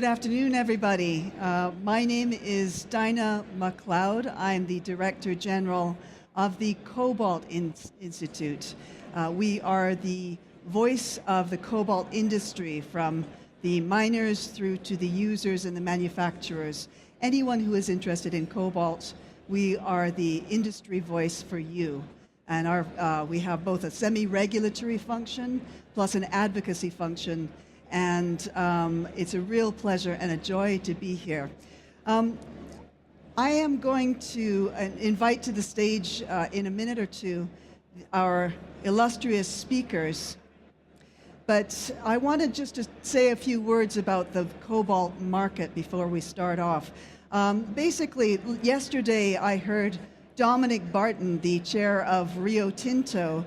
Good afternoon, everybody. My name is Dinah MacLeod. I'm the Director General of the Cobalt Institute. We are the voice of the cobalt industry, from the miners through to the users and the manufacturers. Anyone who is interested in cobalt, we are the industry voice for you. And we have both a semi-regulatory function plus an advocacy function. And it's a real pleasure and a joy to be here. I am going to invite to the stage in a minute or two our illustrious speakers. But I wanted just to say a few words about the cobalt market before we start off. Basically, yesterday I heard Dominic Barton, the chair of Rio Tinto,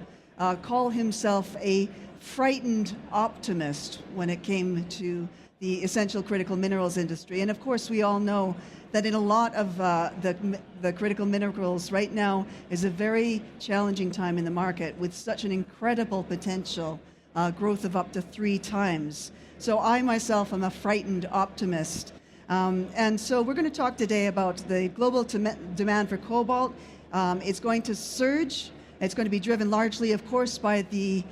call himself a frightened optimist when it came to the essential critical minerals industry. And of course, we all know that in a lot of the critical minerals right now is a very challenging time in the market with such an incredible potential growth of up to 3 times. So I myself am a frightened optimist. And so we're going to talk today about the global demand for cobalt. It's going to surge. It's going to be driven largely, of course, by the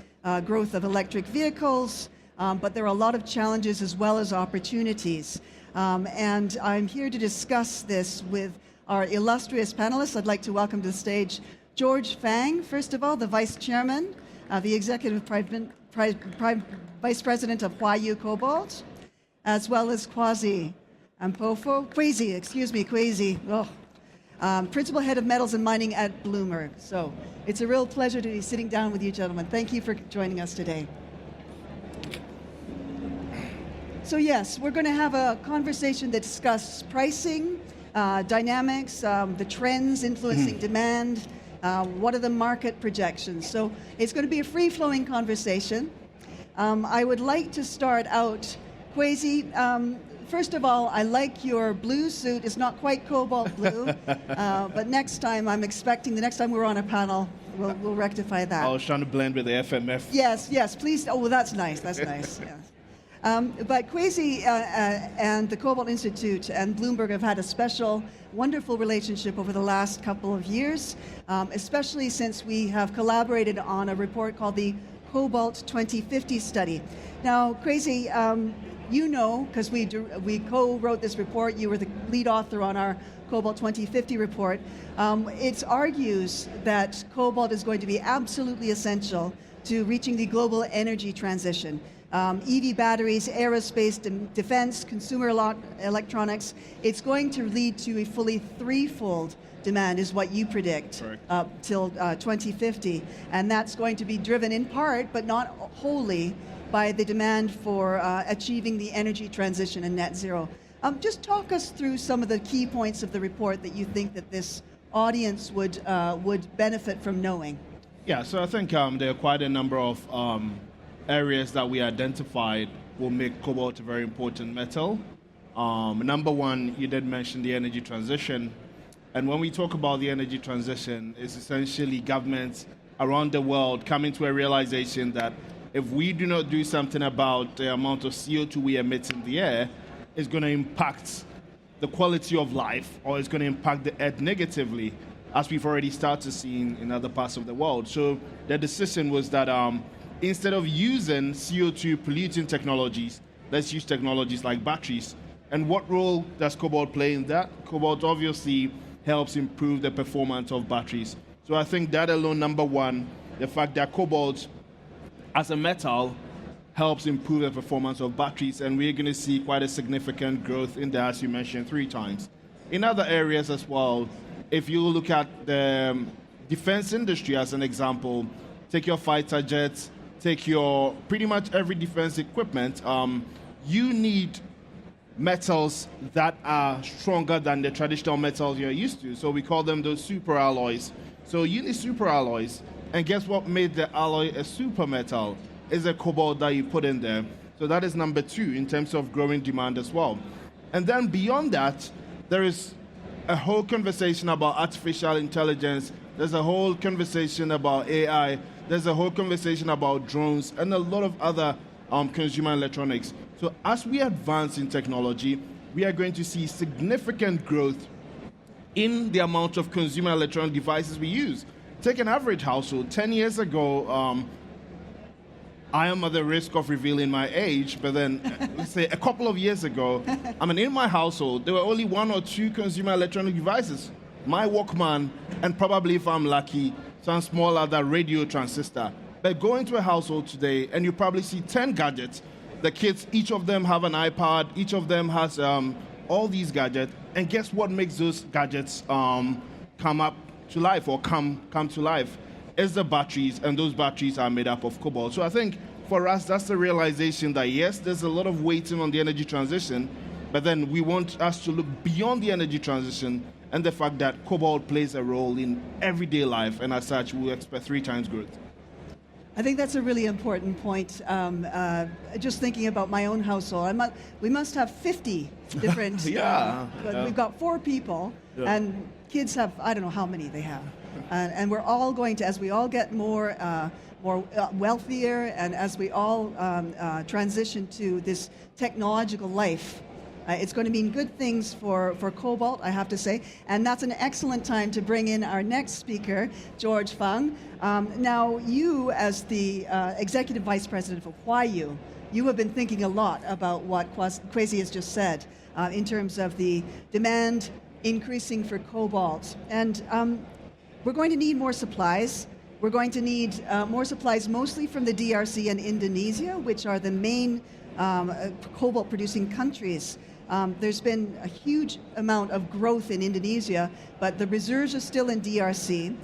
growth of electric vehicles, but there are a lot of challenges as well as opportunities. And I'm here to discuss this with our illustrious panelists. I'd like to welcome to the stage George Fang, first of all, the Vice Chairman, the Executive Vice President of Huayu Cobalt, as well as Kwesi, Principal Head of Metals and Mining at Bloomberg. So it's a real pleasure to be sitting down with you gentlemen. Thank you for joining us today. So yes, we're going to have a conversation that discusses pricing, dynamics, the trends influencing demand, what are the market projections. So it's going to be a free-flowing conversation. I would like to start out, Kwesi, first of all, I like your blue suit. It's not quite cobalt blue, but next time, I'm expecting the next time we're on a panel, we'll rectify that. I was trying to blend with the FMF. Yes, please. Oh, well, that's nice. That's nice. Yeah. But Kwesi and the Cobalt Institute and Bloomberg have had a special, wonderful relationship over the last couple of years, especially since we have collaborated on a report called the Cobalt 2050 study. Now, Kwesi, you know, because we co-wrote this report, you were the lead author on our Cobalt 2050 report. It argues that cobalt is going to be absolutely essential to reaching the global energy transition. EV batteries, aerospace, defense, consumer electronics, it's going to lead to a fully threefold demand is what you predict till 2050. And that's going to be driven in part, but not wholly, by the demand for achieving the energy transition and net zero. Just talk us through some of the key points of the report that you think that this audience would benefit from knowing. Yeah, so I think there are quite a number of areas that we identified will make cobalt a very important metal. Number one, you did mention the energy transition. And when we talk about the energy transition, it's essentially governments around the world coming to a realization that if we do not do something about the amount of CO2 we emit in the air, it's going to impact the quality of life, or it's going to impact the earth negatively, as we've already started seeing in other parts of the world. So the decision was that instead of using CO2 polluting technologies, let's use technologies like batteries. And what role does cobalt play in that? Cobalt obviously helps improve the performance of batteries. So I think that alone, number one, the fact that cobalt as a metal helps improve the performance of batteries, and we're going to see quite a significant growth in that, as you mentioned, 3 times. In other areas as well, if you look at the defense industry as an example, take your fighter jets, take your pretty much every defense equipment, you need metals that are stronger than the traditional metals you're used to. So we call them those super alloys. So you need super alloys. And guess what made the alloy a super metal? Is a cobalt that you put in there. So that is number 2 in terms of growing demand as well. And then beyond that, there is a whole conversation about artificial intelligence. There's a whole conversation about AI. There's a whole conversation about drones and a lot of other consumer electronics. So as we advance in technology, we are going to see significant growth in the amount of consumer electronic devices we use. Take an average household. 10 years ago, I am at the risk of revealing my age, but then, let's say a couple of years ago, in my household, there were only 1 or 2 consumer electronic devices. My Walkman, and probably if I'm lucky, some small other radio transistor. But go into a household today, and you probably see 10 gadgets. The kids, each of them have an iPad, each of them has all these gadgets, and guess what makes those gadgets come up to life or come to life? Is the batteries, and those batteries are made up of cobalt. So I think for us, that's the realization that yes, there's a lot of waiting on the energy transition, but then we want us to look beyond the energy transition and the fact that cobalt plays a role in everyday life, and as such, we expect 3 times growth. I think that's a really important point. Just thinking about my own household, we must have 50 different. We've got 4 people, and kids have, I don't know how many they have. And we're all going to, as we all get more wealthier, and as we all transition to this technological life, it's going to mean good things for Cobalt, I have to say. And that's an excellent time to bring in our next speaker, George Fang. Now, you as the Executive Vice President for Huayu, you have been thinking a lot about what Kwesi has just said in terms of the demand increasing for cobalt. And we're going to need more supplies. We're going to need more supplies mostly from the DRC and Indonesia, which are the main cobalt-producing countries. There's been a huge amount of growth in Indonesia, but the reserves are still in DRC.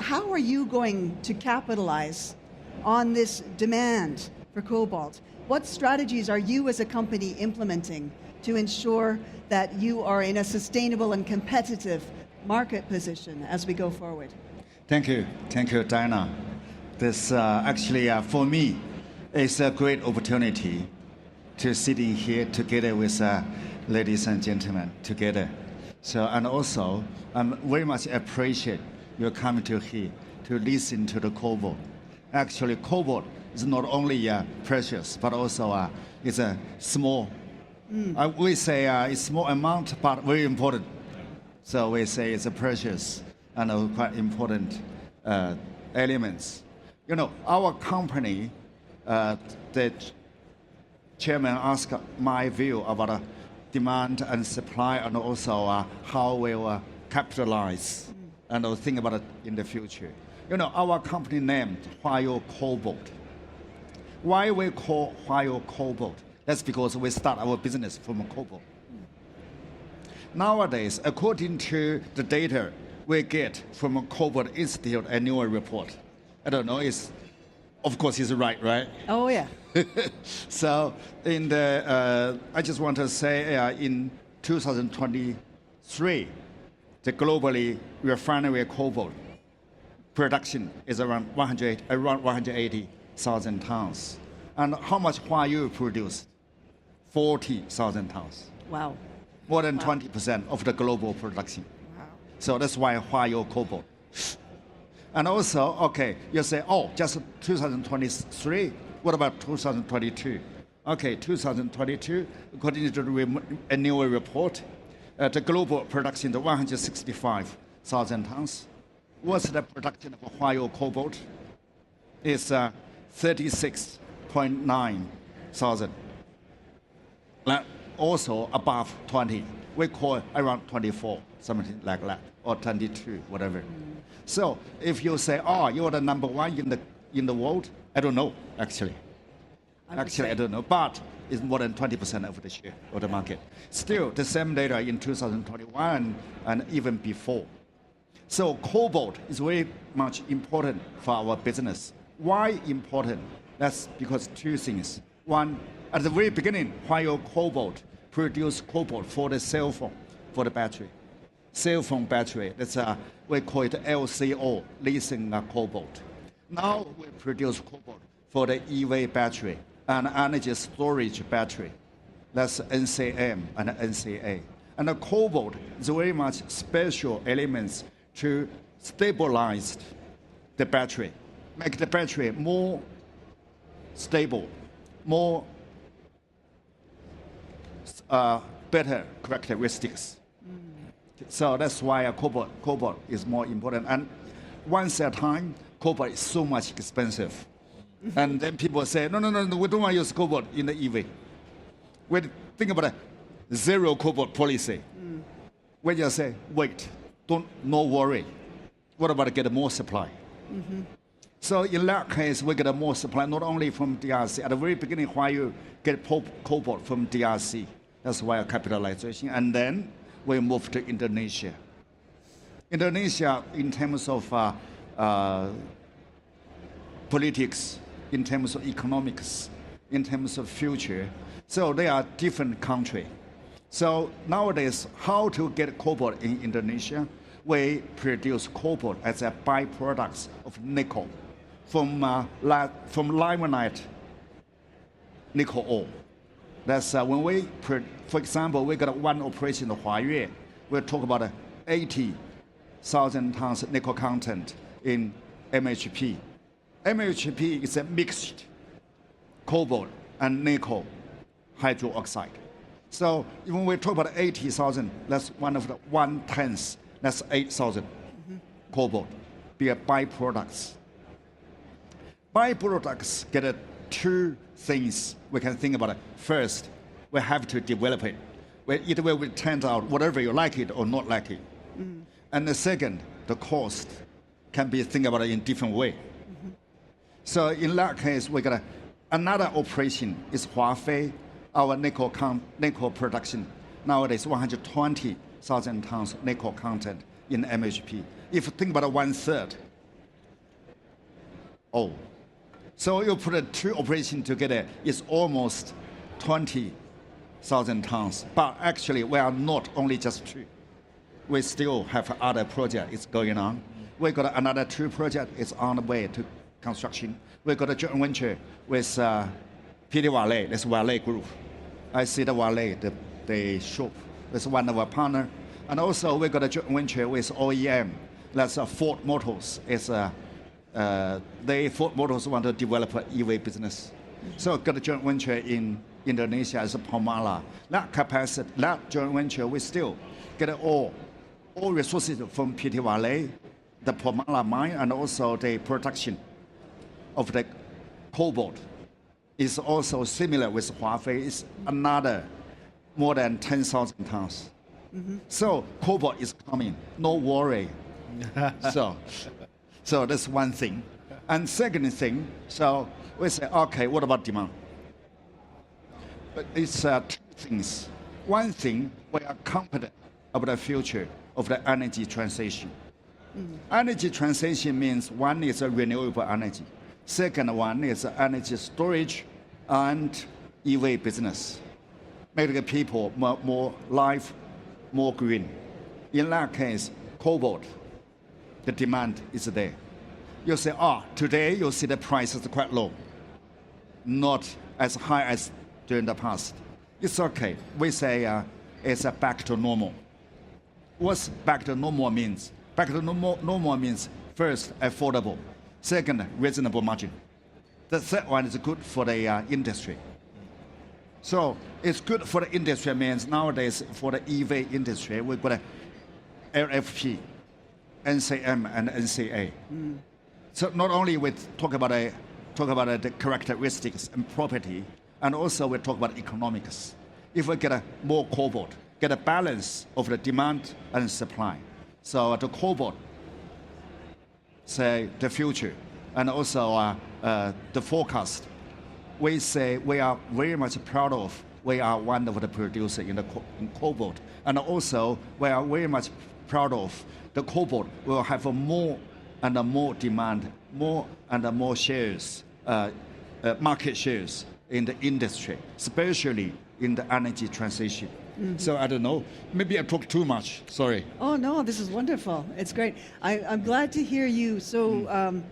How are you going to capitalize on this demand for cobalt? What strategies are you as a company implementing to ensure that you are in a sustainable and competitive market position as we go forward? Thank you, Diana. This actually, for me, is a great opportunity to sitting here together with ladies and gentlemen together. So, and also, I'm very much appreciate you coming to here to listen to the cobalt. Actually, cobalt is not only precious, but also it's a small. We say it's small amount, but very important. So we say it's a precious and quite important elements. You know, our company, the chairman asked my view about demand and supply, and also how we will capitalize and think about it in the future. You know, our company named Huayu Cobalt. Why we call Huayu Cobalt? That's because we start our business from cobalt. Nowadays, according to the data we get from a Cobalt Institute annual report, I don't know, of course it's right? Oh, yeah. So in the, I just want to say in 2023, the globally refinery cobalt production is around 180,000 tons. And how much Huayu produced? 40,000 tons. Wow. More than 20% of the global production. Wow. So that's why Huayu Cobalt. And also, okay, you say, oh, just 2023. What about 2022? Okay, 2022, according to the annual report, the global production is 165,000 tons. What's the production of Huayu Cobalt? It's 36.9 thousand. Also above 20. We call it around 24, something like that, or 22, whatever. So if you say, oh, you're the number 1 in the world, I don't know, actually. I don't know, but it's more than 20% of the share of the market. Still, the same data in 2021 and even before. So cobalt is very much important for our business. Why important? That's because 2 things. One, at the very beginning, Huayu Cobalt produced cobalt for the cell phone, for the battery. Cell phone battery, that's we call it LCO, lithium cobalt. Now we produce cobalt for the EV battery and energy storage battery. That's NCM and NCA. And the cobalt is very much special elements to stabilize the battery, make the battery more stable, more better characteristics. So that's why cobalt is more important. And once at a time, cobalt is so much expensive. And then people say, no, we don't want to use cobalt in the EV. We think about a zero cobalt policy. We just say, wait, no worry. What about get more supply? So in that case, we get more supply, not only from DRC. At the very beginning, why you get cobalt from DRC. That's why capitalization. And then we move to Indonesia. Indonesia, in terms of politics, in terms of economics, in terms of future, so they are different country. So nowadays, how to get cobalt in Indonesia? We produce cobalt as a byproduct of nickel from limonite nickel ore. That's when we, for example, we got one operation in Huayue. We'll talk about 80,000 tons nickel content in MHP. MHP is a mixed cobalt and nickel hydroxide. So when we talk about 80,000, that's one of the 1/10. That's 8,000 cobalt, be a byproducts. Byproducts get two things we can think about it. First, we have to develop it. It will turn out whatever you like it or not like it. And the second, the cost can be think about it in different way. So in that case, we got another operation is Huafei, our nickel production. Nowadays, 120,000 tons nickel content in MHP. If you think about it, 1/3. So you put two operations together, it's almost 20,000 tons. But actually, we are not only just two. We still have other projects going on. We got another two projects. It's on the way to construction. We got a joint venture with PT Vale. That's Vale Group. I see the Vale, the shop. That's one of our partner. And also we got a joint venture with OEM. That's Ford Motors. It's Ford Motors want to develop an EV business. So got a joint venture in Indonesia as a Pomala. That capacity, that joint venture, we still get all resources from PT Vale, the Pomala mine, and also the production of the cobalt is also similar with Huafei. It's another more than 10,000 tons. So cobalt is coming, no worry. So that's one thing. And second thing, so we say, okay, what about demand? But it's two things. One thing, we are confident about the future of the energy transition. Energy transition means one is a renewable energy. Second one is energy storage and EV business. Make the people more life, more green. In that case, cobalt, the demand is there. You say, today you see the price is quite low, not as high as during the past. It's okay. We say it's back to normal. What's back to normal means? Back to normal means first, affordable. Second, reasonable margin. The third one is good for the industry. So it's good for the industry means nowadays for the EV industry, we've got a LFP, NCM, and NCA. So not only we talk about the characteristics and property, and also we talk about economics. If we get more cobalt, get a balance of the demand and supply. So the cobalt, say the future, and also the forecast. We say we are very much proud of. We are one of the producers in cobalt, and also we are very much proud of the cobalt. Will have more and more demand, more and more shares, market shares in the industry, especially in the energy transition. So I don't know. Maybe I talk too much. Sorry. Oh no, this is wonderful. It's great. I'm glad to hear you so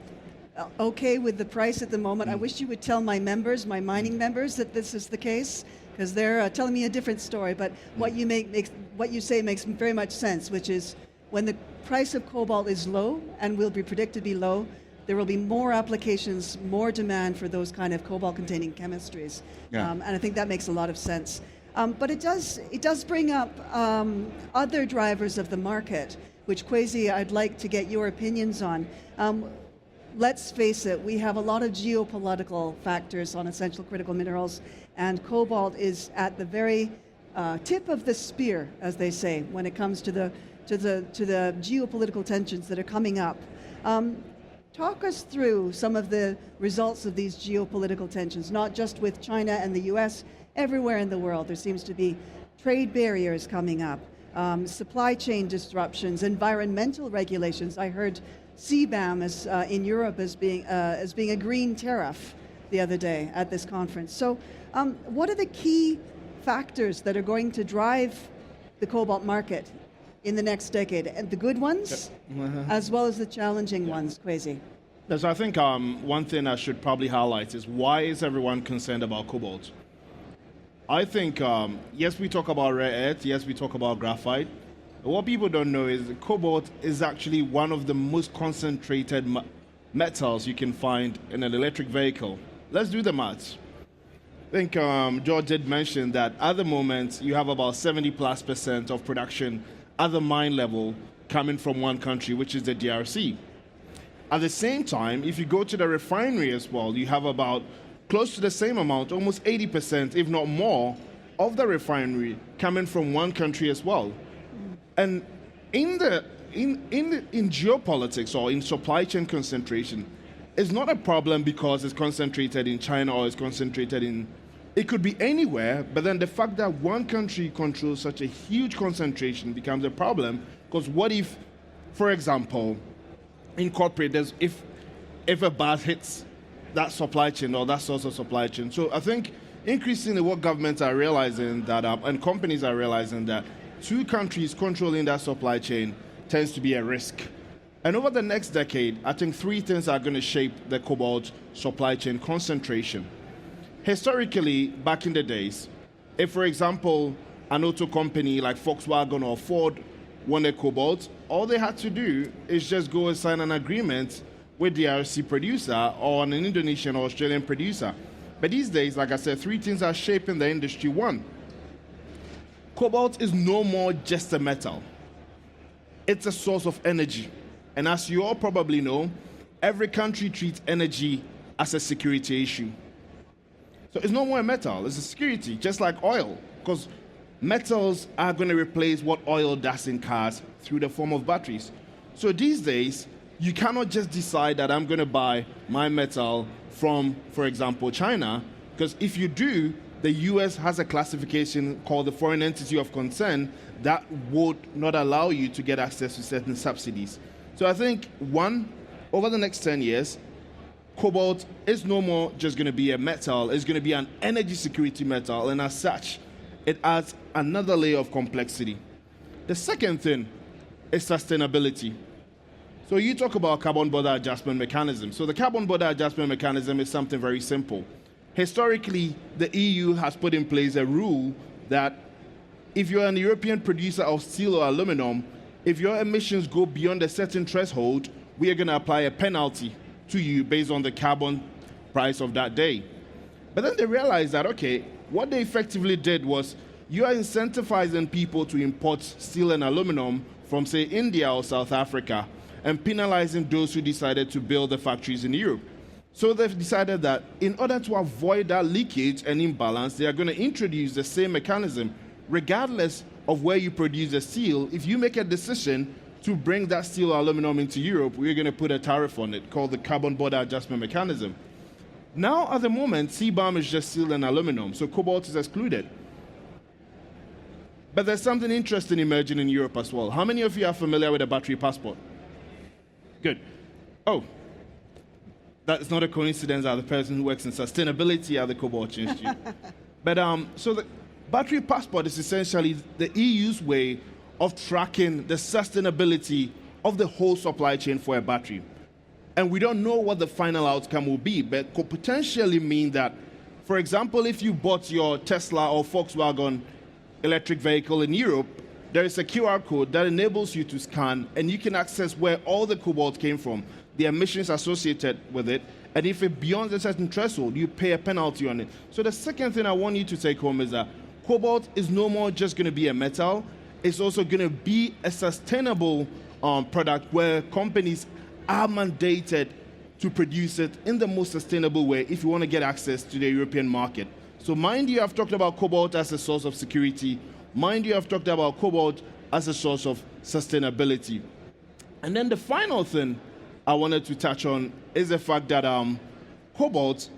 okay with the price at the moment. I wish you would tell my members, my mining members, that this is the case, because they're telling me a different story. But what you say makes very much sense, which is when the price of cobalt is low and will be predicted to be low, there will be more applications, more demand for those kind of cobalt-containing chemistries. Yeah. And I think that makes a lot of sense. But it does bring up other drivers of the market, which, Kwesi, I'd like to get your opinions on. Let's face it, we have a lot of geopolitical factors on essential critical minerals, and cobalt is at the very tip of the spear, as they say, when it comes to the geopolitical tensions that are coming up. Talk us through some of the results of these geopolitical tensions, not just with China and the US, everywhere in the world. There seems to be trade barriers coming up, supply chain disruptions, environmental regulations. I heard CBAM in Europe as being a green tariff the other day at this conference. So what are the key factors that are going to drive the cobalt market in the next decade? And the good ones, as well as the challenging ones, Kwesi? Yes, I think one thing I should probably highlight is, why is everyone concerned about cobalt? I think, yes, we talk about rare earth, yes, we talk about graphite. What people don't know is that cobalt is actually one of the most concentrated metals you can find in an electric vehicle. Let's do the maths. I think George did mention that at the moment you have about 70+% of production at the mine level coming from one country, which is the DRC. At the same time, if you go to the refinery as well, you have about close to the same amount, almost 80%, if not more, of the refinery coming from one country as well. And in geopolitics or in supply chain concentration, it's not a problem because it's concentrated in China or it's concentrated in, it could be anywhere, but then the fact that one country controls such a huge concentration becomes a problem, because what if, for example, in corporate, if a bad hits that supply chain or that source of supply chain. So I think increasingly what governments are realizing that, and companies are realizing that two countries controlling that supply chain tends to be a risk. And over the next decade, I think three things are going to shape the cobalt supply chain concentration. Historically, back in the days, if, for example, an auto company like Volkswagen or Ford wanted cobalt, all they had to do is just go and sign an agreement with the DRC producer or an Indonesian or Australian producer. But these days, like I said, three things are shaping the industry. One, cobalt is no more just a metal. It's a source of energy. And as you all probably know, every country treats energy as a security issue. So it's no more a metal, it's a security, just like oil, because metals are going to replace what oil does in cars through the form of batteries. So these days, you cannot just decide that I'm going to buy my metal from, for example, China, because if you do, the US has a classification called the Foreign Entity of Concern that would not allow you to get access to certain subsidies. So I think, one, over the next 10 years, cobalt is no more just going to be a metal, it's going to be an energy security metal, and as such, it adds another layer of complexity. The second thing is sustainability. So you talk about carbon border adjustment mechanism. So the carbon border adjustment mechanism is something very simple. Historically, the EU has put in place a rule that if you're an European producer of steel or aluminum, if your emissions go beyond a certain threshold, we are going to apply a penalty to you based on the carbon price of that day. But then they realized that, okay, what they effectively did was you are incentivizing people to import steel and aluminum from, say, India or South Africa, and penalizing those who decided to build the factories in Europe. So they've decided that in order to avoid that leakage and imbalance, they are going to introduce the same mechanism. Regardless of where you produce the steel, if you make a decision to bring that steel or aluminum into Europe, we're going to put a tariff on it called the carbon border adjustment mechanism. Now, at the moment, CBAM is just steel and aluminum, so cobalt is excluded. But there's something interesting emerging in Europe as well. How many of you are familiar with a battery passport? Good. Oh, that's not a coincidence that the person who works in sustainability at the Cobalt Institute. But so the battery passport is essentially the EU's way of tracking the sustainability of the whole supply chain for a battery. And we don't know what the final outcome will be, but could potentially mean that, for example, if you bought your Tesla or Volkswagen electric vehicle in Europe, there is a QR code that enables you to scan, and you can access where all the cobalt came from, the emissions associated with it, and if it beyond a certain threshold, you pay a penalty on it. So the second thing I want you to take home is that cobalt is no more just going to be a metal, it's also going to be a sustainable product where companies are mandated to produce it in the most sustainable way if you want to get access to the European market. So mind you, I've talked about cobalt as a source of security. Mind you, I've talked about cobalt as a source of sustainability. And then the final thing I wanted to touch on is the fact that cobalt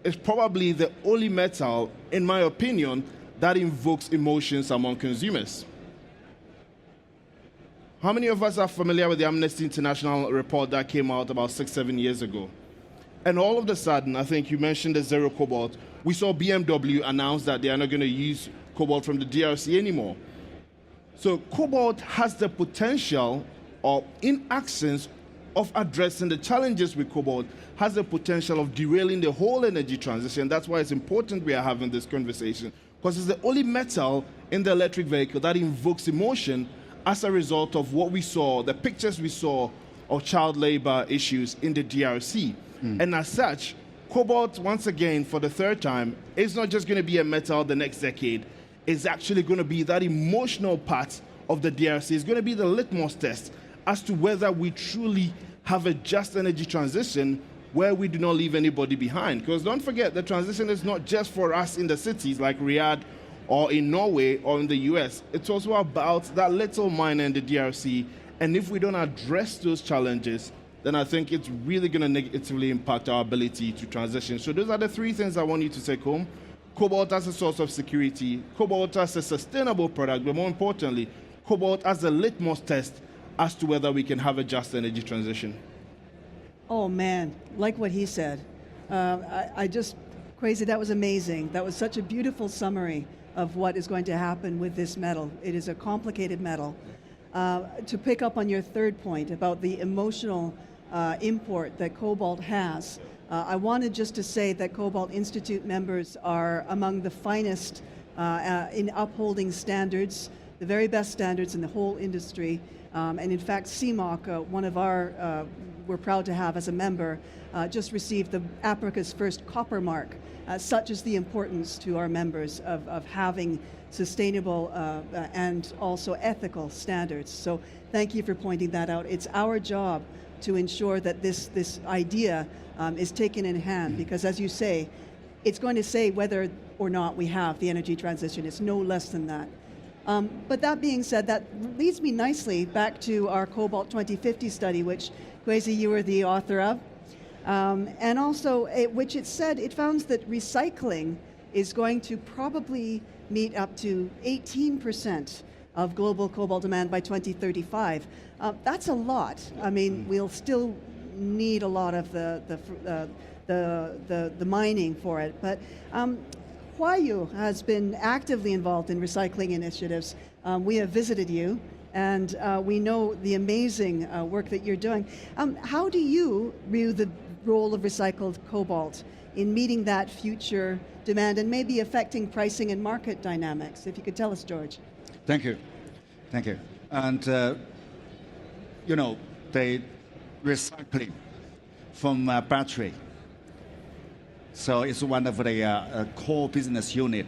is probably the only metal, in my opinion, that invokes emotions among consumers. How many of us are familiar with the Amnesty International report that came out about 6-7 years ago? And all of a sudden, I think you mentioned the zero cobalt, we saw BMW announce that they are not going to use cobalt from the DRC anymore. So cobalt has the potential, or in accents of addressing the challenges with cobalt, has the potential of derailing the whole energy transition. That's why it's important we are having this conversation, because it's the only metal in the electric vehicle that invokes emotion as a result of what we saw, the pictures we saw of child labor issues in the DRC. And as such, cobalt, once again, for the third time, is not just going to be a metal the next decade. It's actually going to be that emotional part of the DRC. It's going to be the litmus test as to whether we truly have a just energy transition where we do not leave anybody behind. Because don't forget, the transition is not just for us in the cities like Riyadh or in Norway or in the US. It's also about that little miner in the DRC. And if we don't address those challenges, then I think it's really going to negatively impact our ability to transition. So those are the three things I want you to take home. Cobalt as a source of security, cobalt as a sustainable product, but more importantly, cobalt as a litmus test as to whether we can have a just energy transition. Oh man, like what he said. I just, Crazy, that was amazing. That was such a beautiful summary of what is going to happen with this metal. It is a complicated metal. To pick up on your third point about the emotional import that cobalt has, I wanted just to say that Cobalt Institute members are among the finest in upholding standards, the very best standards in the whole industry. And in fact, CMOC, one of our, we're proud to have as a member, just received the Africa's first copper mark. Such is the importance to our members of having sustainable and also ethical standards. So thank you for pointing that out. It's our job to ensure that this idea is taken in hand, because as you say, it's going to say whether or not we have the energy transition. It's no less than that. But that being said, that leads me nicely back to our Cobalt 2050 study, which, Kwesi, you were the author of. And also, which it said, it found that recycling is going to probably meet up to 18% of global cobalt demand by 2035. That's a lot. I mean, we'll still need a lot of the mining for it. But Huayu has been actively involved in recycling initiatives. We have visited you, and we know the amazing work that you're doing. How do you view the role of recycled cobalt in meeting that future demand and maybe affecting pricing and market dynamics? If you could tell us, George. Thank you. Thank you. And, you know, the recycling from battery. So it's one of the core business unit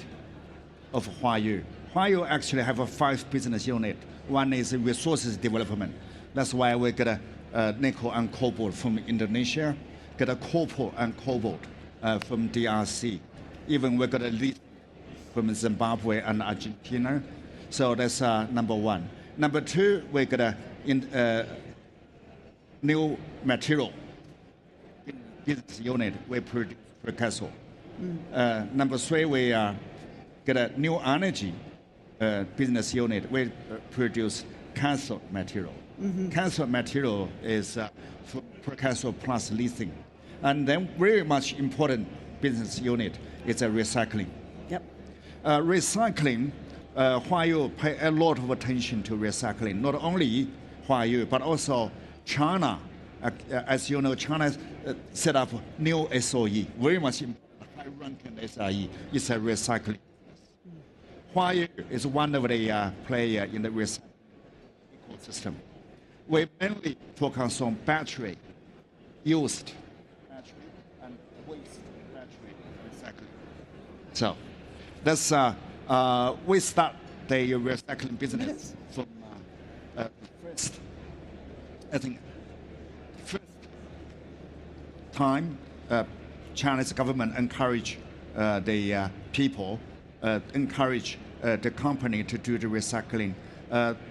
of Huayu. Huayu actually have 5 business units. One is resources development. That's why we get a nickel and cobalt from Indonesia, get a copper and cobalt from DRC. Even we got a lead from Zimbabwe and Argentina. So that's number one. Number two, we got a new material business unit. We produce precursor. Number three, we get a new energy business unit. We produce cathode material. Cathode material is precursor plus lithium. And then very much important business unit is recycling. Yep. Recycling, Huayu pay a lot of attention to recycling. Not only Huayu, but also China. As you know, China set up new SOE, very much high-ranking SOE. It's a recycling. Huawei is one of the player in the recycling ecosystem. We mainly focus on battery, used battery, and waste battery recycling. So that's we start the recycling business from first. I think first time Chinese government encourage the people, encourage the company to do the recycling.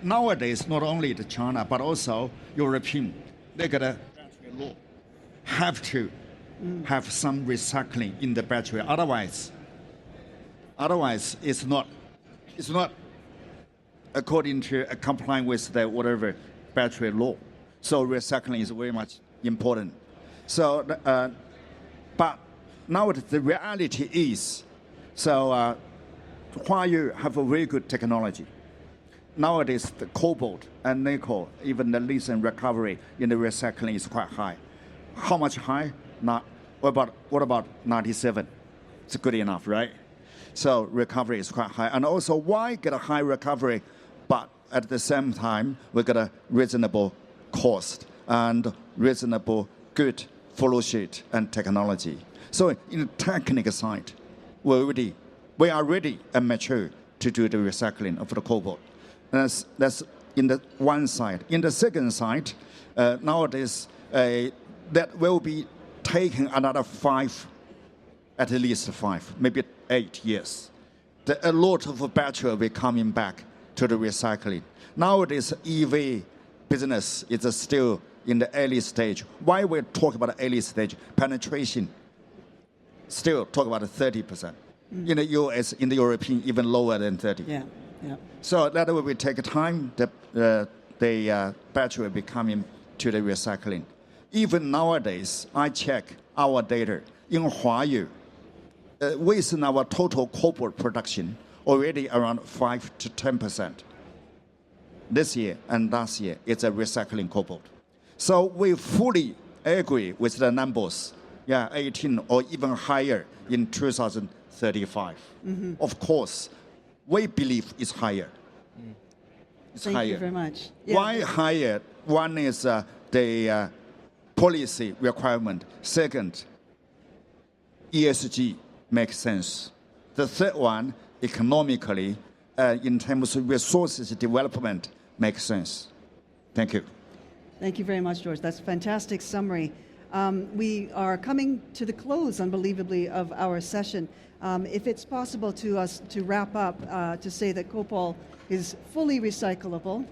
Nowadays, not only the China, but also European, they got a battery law, have to have some recycling in the battery. Otherwise it's not according to complying with the whatever battery law. So recycling is very much important. So, but now the reality is, so Huawei have a very good technology. Nowadays, the cobalt and nickel, even the lithium recovery in the recycling is quite high. How much high? What about 97? It's good enough, right? So recovery is quite high. And also, why get a high recovery, but at the same time, we got a reasonable cost and reasonable good flow sheet and technology. So in the technical side, we are ready and mature to do the recycling of the cobalt. That's in the one side. In the second side, nowadays, that will be taking another at least 5, maybe 8 years. A lot of battery will be coming back to the recycling. Nowadays, EV business is still in the early stage. Why we talk about early stage? Penetration, still talk about 30%. In the US, in the European, even lower than 30. Yeah. So that will take time. The battery will be coming to the recycling. Even nowadays, I check our data in Huawei. Within our total cobalt production, already around 5 to 10%. This year and last year, it's a recycling cobalt. So we fully agree with the numbers. 18 or even higher in 2035. Of course, we believe it's higher. It's Thank higher. you very much. Why higher? One is the policy requirement. Second, ESG makes sense. The third one, economically, in terms of resources development, makes sense. Thank you. Thank you very much, George. That's a fantastic summary. We are coming to the close, unbelievably, of our session. If it's possible to us to wrap up, to say that cobalt is fully recyclable,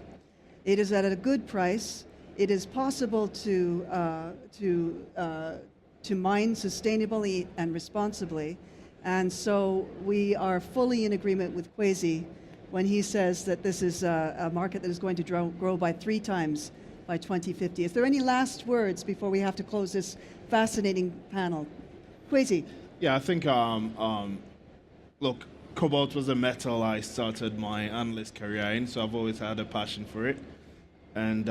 it is at a good price, it is possible to mine sustainably and responsibly, and so we are fully in agreement with Kwesi when he says that this is a market that is going to grow by 3 times by 2050. Is there any last words before we have to close this fascinating panel? Kwesi. Yeah, I think, look, cobalt was a metal I started my analyst career in, so I've always had a passion for it. And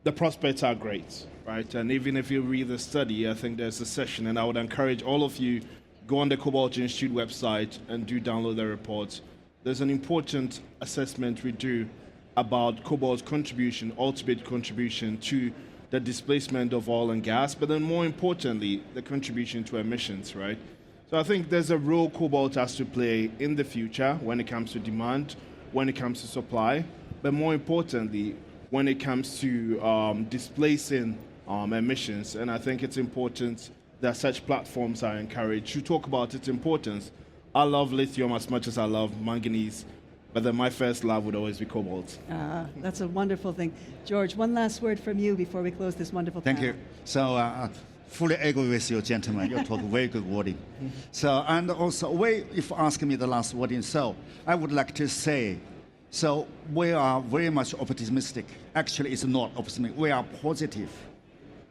the prospects are great, right? And even if you read the study, I think there's a session, and I would encourage all of you, go on the Cobalt Institute website and do download the reports. There's an important assessment we do about cobalt's contribution, ultimate contribution to the displacement of oil and gas, but then more importantly, the contribution to emissions, right? So I think there's a role cobalt has to play in the future when it comes to demand, when it comes to supply, but more importantly, when it comes to displacing emissions. And I think it's important that such platforms are encouraged to talk about its importance. I love lithium as much as I love manganese, but then my first love would always be cobalt. That's a wonderful thing. George, one last word from you before we close this wonderful panel. Thank you. So fully agree with you, gentlemen. You talk very good wording. So, and also, if asking me the last wording, so I would like to say, so we are very much optimistic. Actually, it's not optimistic. We are positive,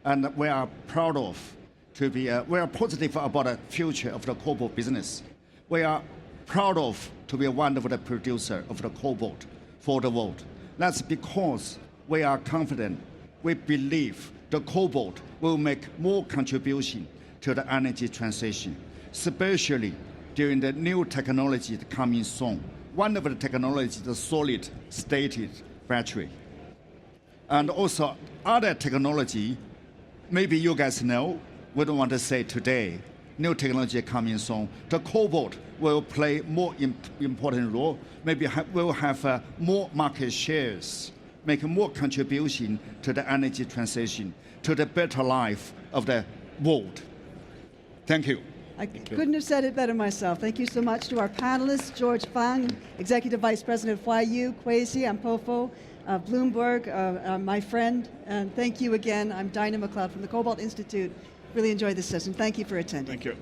and we are proud of to be. We are positive about the future of the cobalt business. We are proud of to be one of the producer of the cobalt for the world. That's because we are confident. We believe the cobalt will make more contribution to the energy transition, especially during the new technology coming soon. One of the technologies, the solid state battery. And also other technology, maybe you guys know, we don't want to say today, new technology coming soon. The Cobalt will play more important role, maybe will have more market shares, make more contribution to the energy transition, to the better life of the world. Thank you. I couldn't have said it better myself. Thank you so much to our panelists, George Fang, Executive Vice President of Huayu, Kwesi Ampofo, Bloomberg, my friend, and thank you again. I'm Dinah McLeod from the Cobalt Institute. Really enjoyed this session. Thank you for attending. Thank you.